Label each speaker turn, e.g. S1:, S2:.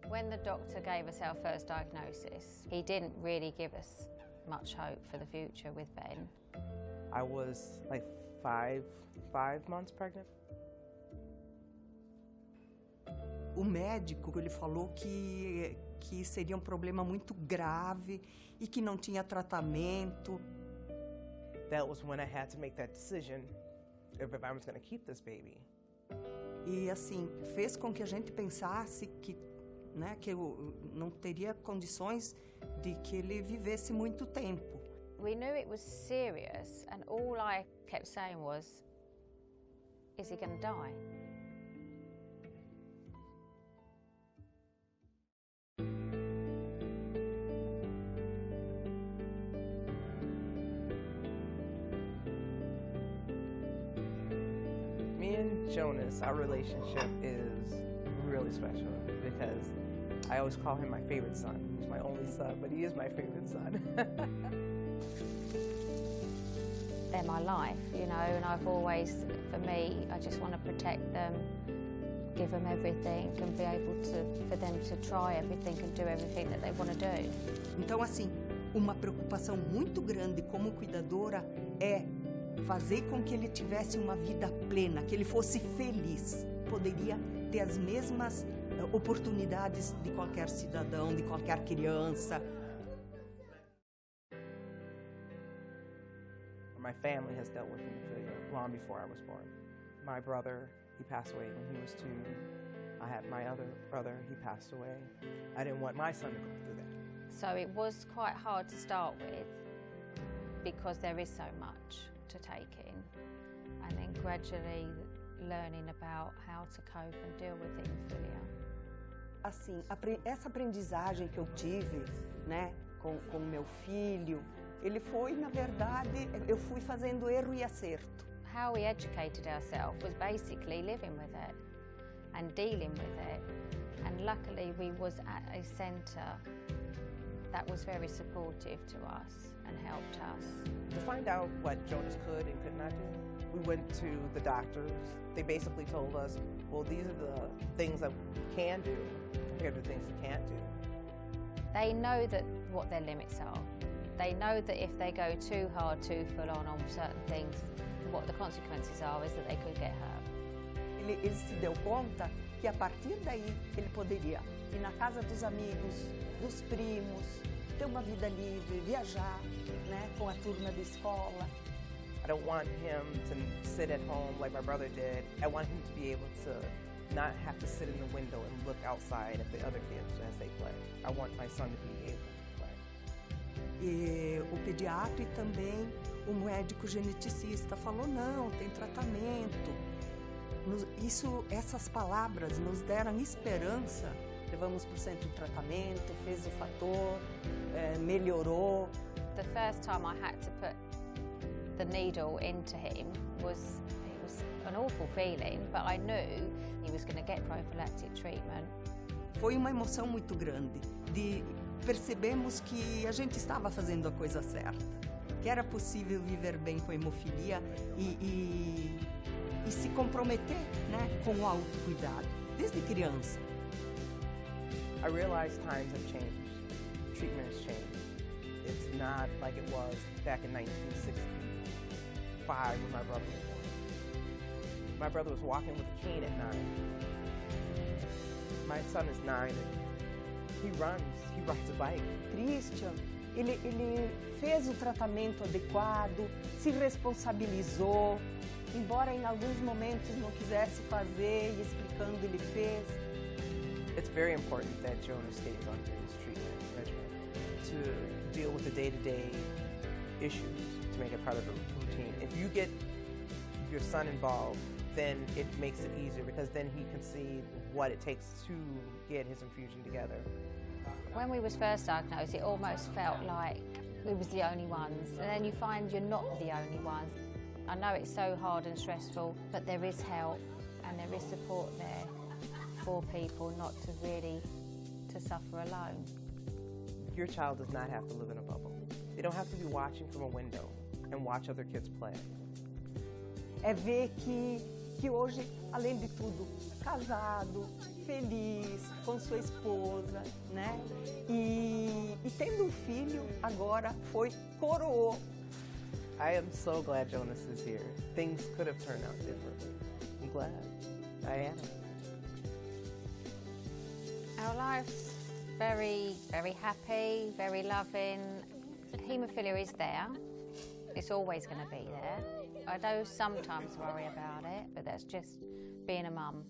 S1: When the doctor gave us our first diagnosis, he didn't really give us much hope for the future with Ben.
S2: I was like five months pregnant.
S3: O médico, ele falou que seria um problema muito grave e que não tinha tratamento.
S2: That was when I had to make that decision if I was going to keep this baby.
S3: E assim, fez com que a gente pensasse que, né, que eu não teria condições de que ele vivesse muito tempo.
S1: We knew it was serious, and all I kept saying was, is he going to die?
S2: Me and Jonas, our relationship is really special because I always call him my favorite son. He's my only son, but he is my favorite son.
S1: They're my life, you know, and I've always, for me, I just want to protect them, give them everything and be able for them to try everything and do everything that they want to do.
S3: Então, assim, uma preocupação muito grande como cuidadora é fazer com que ele tivesse uma vida plena, que ele fosse feliz, poderia ter as mesmas oportunidades de qualquer cidadão, de qualquer criança.
S2: My family has dealt with hemophilia long before I was born. My brother, he passed away when he was 2. I had my other brother, he passed away. I didn't want my son to go through that.
S1: So it was quite hard to start with because there is so much to take in, and then gradually learning about how to cope and deal with hemophilia.
S3: Assim, essa aprendizagem que eu tive, né, com meu filho, ele foi, na verdade, eu fui fazendo erro e acerto.
S1: How we educated ourselves was basically living with it and dealing with it. And luckily we was at a centre that was very supportive to us and helped us.
S2: To find out what Jonas could and could not do, we went to the doctors. They basically told us, well, these are the things that you can do, here are the things you can't do.
S1: They know that what their limits are. They know that if they go too hard, too full on certain things, what the consequences are is that they could get hurt.
S3: Ele se deu conta que a partir daí ele poderia ir na casa dos amigos, dos primos, ter uma vida livre, viajar, né, com a turma da escola.
S2: I don't want him to sit at home like my brother did. I want him to be able to not have to sit in the window and look outside at the other kids as they play. I want my son to be able to play.
S3: E o pediatra e também o médico geneticista falou, não, tem tratamento. Essas palavras nos deram esperança. Levamos para o centro de tratamento, fez o fator, melhorou.
S1: The first time I had to put the needle into him it was an awful feeling, but I knew he was going to get prophylactic treatment.
S3: Foi uma emoção muito grande. Percebemos que a gente estava fazendo a coisa certa, que era possível viver bem com a hemofilia e se comprometer, né, com o autocuidado, desde criança.
S2: I realize times have changed. Treatment has changed. It's not like it was back in 1965 when my brother was born. My brother was walking with a cane at 9. My son is 9 and he rides a bike.
S3: Christian, ele fez o tratamento adequado, se responsabilizou, embora em alguns momentos não quisesse fazer e explicando ele fez.
S2: It's very important that Jonas stays under his treatment regimen to deal with the day-to-day issues, to make it part of the routine. If you get your son involved, then it makes it easier because then he can see what it takes to get his infusion together.
S1: When we was first diagnosed, it almost felt like we was the only ones, and then you find you're not the only ones. I know it's so hard and stressful, but there is help and there is support there for people not to really suffer alone.
S2: Your child does not have to live in a bubble. They don't have to be watching from a window and watch other kids play.
S3: É ver que que hoje, além de tudo, casado, feliz, com sua esposa, né? E tendo um filho, agora coroou.
S2: I am so glad Jonas is here. Things could have turned out differently. I'm glad. I am.
S1: Our life's very, very happy, very loving. Haemophilia is there. It's always going to be there. I do sometimes worry about it, but that's just being a mum.